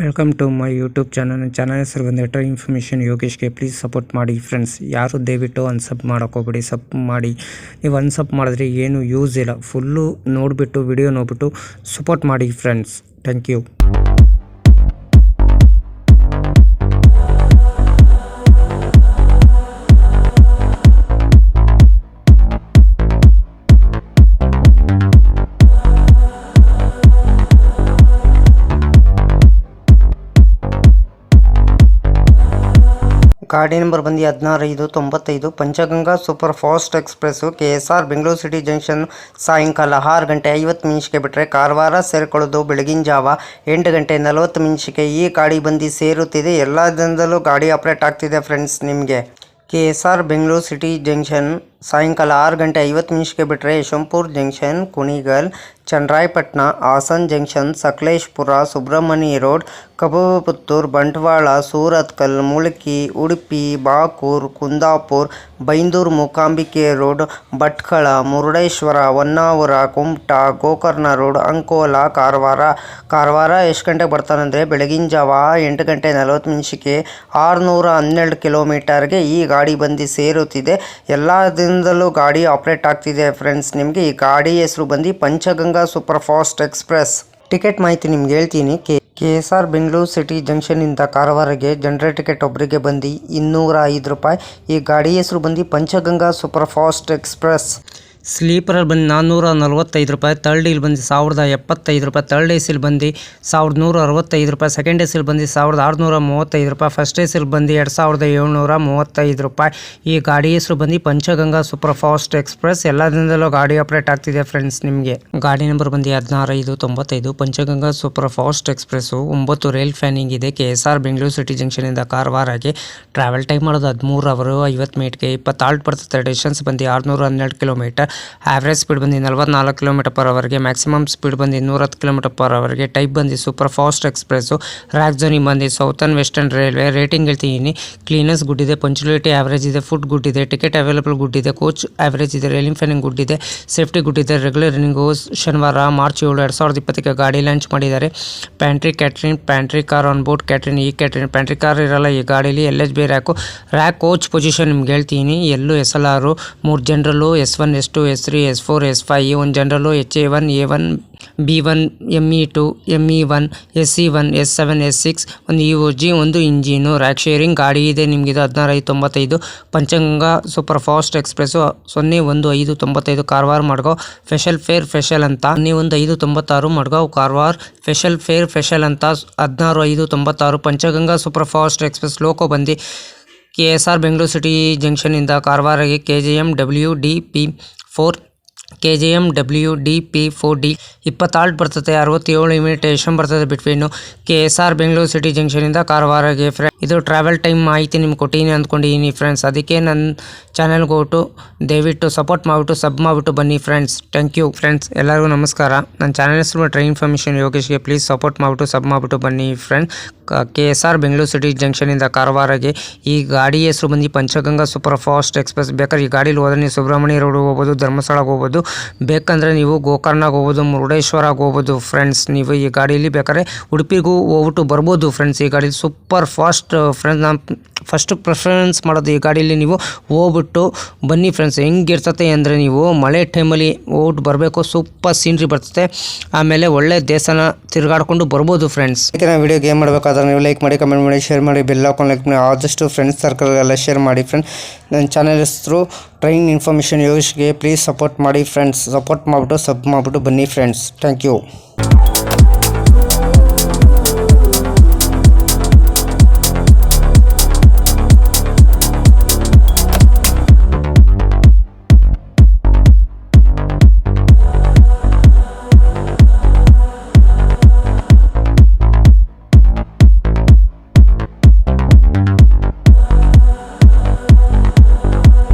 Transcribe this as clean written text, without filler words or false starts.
Welcome to my YouTube channel. Channel ಹೆಸರು ಬಂದುಬಿಟ್ಟು information ಯೋಗೇಶ್ಗೆ. ಪ್ಲೀಸ್ ಸಪೋರ್ಟ್ ಮಾಡಿ ಫ್ರೆಂಡ್ಸ್. ಯಾರು ದಯವಿಟ್ಟು ಅನ್ಸಬ್ ಮಾಡೋಕ್ಕೋಗ್ಬೇಡಿ, ಸಬ್ ಮಾಡಿ. ನೀವು ಅನ್ಸಬ್ ಮಾಡಿದ್ರೆ ಏನು ಯೂಸ್ ಇಲ್ಲ. ಫುಲ್ಲು ನೋಡಿಬಿಟ್ಟು ವಿಡಿಯೋ ನೋಡಿಬಿಟ್ಟು ಸಪೋರ್ಟ್ ಮಾಡಿ ಫ್ರೆಂಡ್ಸ್. Thank you. ಗಾಡಿ ನಂಬರ್ ಬಂದು 16-595 Panchganga super fast express KSR Bengaluru city junction ಸಾಯಂಕಾಲ 6:50 ಬಿಟ್ಟರೆ ಕಾರವಾರ ಸೇರಿಕೊಳ್ಳೋದು ಬೆಳಗಿನ ಜಾವ 8:40 ಈ ಗಾಡಿ ಬಂದು ಸೇರುತ್ತಿದೆ. ಎಲ್ಲ ದಿನದಲ್ಲೂ ಗಾಡಿ ಆಪ್ರೇಟ್ ಆಗ್ತಿದೆ ಫ್ರೆಂಡ್ಸ್. ನಿಮಗೆ KSR ಬೆಂಗಳೂರು ಸಿಟಿ ಜಂಕ್ಷನ್ ಸಾಯಂಕಾಲ 6:50 ಬಿಟ್ಟರೆ Yeshwantpur junction, Kunigal, Channarayapatna, Hassan junction, Sakleshpur, Subrahmanya road, Kabaputtur, Bantwal, Surathkal, Mulki, Udupi, Barkur, Kundapur, Byndoor, Mookambika road, Bhatkal, Murudeshwar, Honnavar, Kumta, Gokarna road, Ankola, Karwar ಎಷ್ಟು ಗಂಟೆಗೆ ಬರ್ತಾನಂದರೆ ಬೆಳಗಿನ ಜಾವ 8:40 612 ಕಿಲೋಮೀಟರ್ಗೆ ಈ ಗಾಡಿ ಬಂದು ಸೇರುತ್ತಿದೆ. ಎಲ್ಲ ದಿನದಲ್ಲೂ ಗಾಡಿ ಆಪ್ರೇಟ್ ಆಗ್ತಿದೆ ಫ್ರೆಂಡ್ಸ್. ನಿಮಗೆ ಈ ಗಾಡಿ ಹೆಸರು ಬಂದು Panchganga super fast express. Ticket ಮಾಹಿತಿ ನಿಮ್ಗೆ ಹೇಳ್ತೀನಿ. KSR ಬೆಂಗಳೂರು ಸಿಟಿ ಜಂಕ್ಷನಿಂದ ಕಾರವಾರಗೆ ಜನರಲ್ ಟಿಕೆಟ್ ಒಬ್ಬರಿಗೆ ಬಂದು 205 ರೂಪಾಯಿ. ಈ ಗಾಡಿ ಹೆಸರು ಬಂದು ಪಂಚಗಂಗಾ ಸೂಪರ್ ಫಾಸ್ಟ್ ಎಕ್ಸ್ಪ್ರೆಸ್. ಸ್ಲೀಪರಲ್ಲಿ ಬಂದು 445 ರೂಪಾಯಿ. ಥರ್ಡ್ ಡೀಲ್ ಬಂದು 1075 ರೂಪಾಯಿ. ಥರ್ಡ್ ಎಸಿಲ್ ಬಂದು 1165 ರೂಪಾಯಿ. ಸೆಕೆಂಡ್ ಎಸಿಲ್ ಬಂದು 1635 ರೂಪಾಯಿ. ಫಸ್ಟ್ ಎಸಿಲ್ ಬಂದು 2735 ರೂಪಾಯಿ. ಈ ಗಾಡಿ ಹೆಸರು ಬಂದು ಪಂಚಗಂಗಾ ಸೂಪರ್ ಫಾಸ್ಟ್ ಎಕ್ಸ್ಪ್ರೆಸ್. ಎಲ್ಲ ದಿನದಲ್ಲೂ ಗಾಡಿ ಆಪ್ರೇಟ್ ಆಗ್ತಿದೆ ಫ್ರೆಂಡ್ಸ್. ನಿಮಗೆ ಗಾಡಿ ನಂಬರ್ ಬಂದು 16-595 Panchganga super fast express 9 rail fanning ಇದೆ. KSR ಬೆಂಗಳೂರು ಸಿಟಿ ಜಂಕ್ಷನಿಂದ ಕಾರವಾರಗೆ ಟ್ರಾವೆಲ್ ಟೈಮ್ ಮಾಡೋದು 13 ಅವರು 50 ಮಿನಿಟ್ಗೆ. 20 ಆಲ್ಟ್ ಬರ್ತದೆ. ಡಿಸ್ಟೆನ್ಸ್ ಬಂದು 612 ಕಿಲೋಮೀಟರ್. ಆವ್ರೇಜ್ ಸ್ಪೀಡ್ ಬಂದು 44 km/hಗೆ. ಮ್ಯಾಕ್ಸಿಮಮ್ ಸ್ಪೀಡ್ ಬಂದು 210 km/hಗೆ. ಟೈಪ್ ಬಂದು super fast express. Rake zoning ಬಂದು ಸೌತರ್ನ್ ವೆಸ್ಟರ್ನ್ ರೈಲ್ವೆ. ರೇಟಿಂಗ್ ಹೇಳ್ತೀನಿ, ಕ್ಲೀನೆಸ್ ಗುಡ್ ಇದೆ, ಪಂಕ್ಚುಯಾಲಿಟಿ ಆವ್ರೇಜ್ ಇದೆ, ಫುಡ್ ಗುಡ್ ಇದೆ, ಟಿಕೆಟ್ ಅವೈಲೇಬಲ್ ಗುಡ್ ಇದೆ, ಕೋಚ್ ಆವ್ರೇಜ್ ಇದೆ, ರೈಲಿಂಗ್ ಫ್ಯಾನಿಂಗ್ ಗುಡ್ ಇದೆ, ಸೇಫ್ಟಿ ಗುಡ್ ಇದೆ. ರೆಗ್ಯುಲರ್ ರನ್ನಿಂಗು ಶನಿವಾರ ಮಾರ್ಚ್ 7, 2020 ಗಾಡಿ ಲಾಂಚ್ ಮಾಡಿದ್ದಾರೆ. Pantry catering, pantry car on board catering. ಈ ಕ್ಯಾಟ್ರಿನ್ ಪ್ಯಾಂಟ್ರಿ ಕಾರ್ ಇರಲ್ಲ ಈ ಗಾಡೀಲಿ. LHB ರ್ಯಾಕ್ ಕೋಚ್ ಪೊಸಿಷನ್ ನಿಮ್ಗೆ ಹೇಳ್ತೀನಿ. ಎಲ್ಲೂ SLR, 3 ಜನರಲ್ಲು, S1, S2, S3, S4, S5, ಒಂದು ಜನರಲ್ಲು, HA1, A1, B1, ME2, ME1, SE1, S7, S6, ಒಂದು EOG, ಒಂದು ಇಂಜಿನು. ರ್ಯಾಕ್ ಶೇರಿಂಗ್ ಗಾಡಿ ಇದೆ ನಿಮಗಿದು. 1695 Panchganga super fast express 01595 Karwar Madgaon special ಅಂತ. 01596 ಮಡ್ಗಾವ್ ಕಾರವಾರ ಫೆಷಲ್ ಅಂತ. 16596 Panchganga super fast express. Loco ಬಂದು KSR ಬೆಂಗಳೂರು ಸಿಟಿ ಜಂಕ್ಷನಿಂದ ಕಾರವಾರಗೆ KJMWD4D 20 ಆಲ್ಟ್ ಬರ್ತದೆ. 67 ಮಿನಿಟೇಷನ್ ಬರ್ತದೆ ಬಿಟ್ವೀನು KSR ಬೆಂಗಳೂರು ಸಿಟಿ ಜಂಕ್ಷನಿಂದ ಕಾರವಾರಗೆ. ಇದು ಟ್ರಾವೆಲ್ ಟೈಮ್ ಮಾಹಿತಿ ನಿಮ್ಗೆ ಕೊಟ್ಟಿನಿ ಅಂದ್ಕೊಂಡಿದ್ದೀನಿ ಫ್ರೆಂಡ್ಸ್. ಅದಕ್ಕೆ ನನ್ನ ಚಾನಲ್ಗೆ ಹೋಗ್ಬಿಟ್ಟು ದಯವಿಟ್ಟು ಸಪೋರ್ಟ್ ಮಾಡಿಬಿಟ್ಟು ಸಬ್ ಮಾಡಿಬಿಟ್ಟು ಬನ್ನಿ ಫ್ರೆಂಡ್ಸ್. Thank you friends. ಎಲ್ಲರಿಗೂ ನಮಸ್ಕಾರ. ನನ್ನ ಚಾನಲ್ ಹೆಸರು ಟ್ರೈನ್ ಇನ್ಫಾರ್ಮೇಷನ್ ಯೋಗೇಶ್ಗೆ. ಪ್ಲೀಸ್ ಸಪೋರ್ಟ್ ಮಾಡಿಬಿಟ್ಟು ಸಬ್ ಮಾಡಿಬಿಟ್ಟು ಬನ್ನಿ ಫ್ರೆಂಡ್ಸ್. KSR ಬೆಂಗಳೂರು ಸಿಟಿ ಜಂಕ್ಷನಿಂದ ಕಾರವಾರಗೆ. ಈ ಗಾಡಿ ಹೆಸರು ಬಂದು ಪಂಚಗಂಗಾ ಸೂಪರ್ ಫಾಸ್ಟ್ ಎಕ್ಸ್ಪ್ರೆಸ್. ಬೇಕಾದ್ರೆ ಈ ಗಾಡೀಲಿ ಹೋದ್ರೆ ನೀವು ಸುಬ್ರಹ್ಮಣ್ಯ ರೋಡ್ ಹೋಗ್ಬೋದು, ಧರ್ಮಸ್ಥಳಕ್ಕೆ ಹೋಗ್ಬೋದು. ಬೇಕಂದರೆ ನೀವು ಗೋಕರ್ಣಗೆ ಹೋಗ್ಬೋದು, ಮುರುಡೇಶ್ವರಕ್ಕೆ ಹೋಗ್ಬೋದು ಫ್ರೆಂಡ್ಸ್. ನೀವು ಈ ಗಾಡೀಲಿ ಬೇಕಾದ್ರೆ ಉಡುಪಿಗೂ ಹೋಗ್ಬಿಟ್ಟು ಬರ್ಬೋದು ಫ್ರೆಂಡ್ಸ್. ಈ ಗಾಡಿ ಸೂಪರ್ ಫಾಸ್ಟ್ ಫ್ರೆಂಡ್ಸ್. ನಾನು ಫಸ್ಟ್ ಪ್ರಿಫರೆನ್ಸ್ ಮಾಡೋದು ಈ ಗಾಡೀಲಿ ನೀವು ಹೋಗ್ಬಿಟ್ಟು ಬನ್ನಿ ಫ್ರೆಂಡ್ಸ್. ಹೆಂಗಿರ್ತತೆ ಅಂದರೆ ನೀವು ಮಳೆ ಟೈಮಲ್ಲಿ ಹೋಗ್ಬಿಟ್ಟು ಬರಬೇಕು. ಸೂಪರ್ ಸೀನ್ರಿ ಬರ್ತದೆ. ಆಮೇಲೆ ಒಳ್ಳೆ ದೇವಸ್ಥಾನ ತಿರುಗಾಡ್ಕೊಂಡು ಬರ್ಬೋದು ಫ್ರೆಂಡ್ಸ್. ಇದನ್ನ ವಿಡಿಯೋಗೆ ಏನು ಮಾಡಬೇಕಾದ್ರೆ ನೀವು ಲೈಕ್ ಮಾಡಿ, ಕಮೆಂಟ್ ಮಾಡಿ, ಶೇರ್ ಮಾಡಿ, ಬೆಲ್ ಹಾಕೊಂಡು ಲೈಕ್ ಮಾಡಿ. ಆದಷ್ಟು ಫ್ರೆಂಡ್ಸ್ ಸರ್ಕಲ್ಗೆಲ್ಲ ಶೇರ್ ಮಾಡಿ ಫ್ರೆಂಡ್ಸ್. ನನ್ನ ಚಾನಲ್ ಹೆಸರು ಟ್ರೈನ್ ಇನ್ಫಾರ್ಮೇಷನ್ ಯೋಗೇಶ್ಗೆ. ಪ್ಲೀಸ್ ಸಪೋರ್ಟ್ ಮಾಡಿ ಫ್ರೆಂಡ್ಸ್. ಸಪೋರ್ಟ್ ಮಾಡಿಬಿಟ್ಟು ಸಬ್ ಮಾಡಿಬಿಟ್ಟು ಬನ್ನಿ ಫ್ರೆಂಡ್ಸ್. Thank you.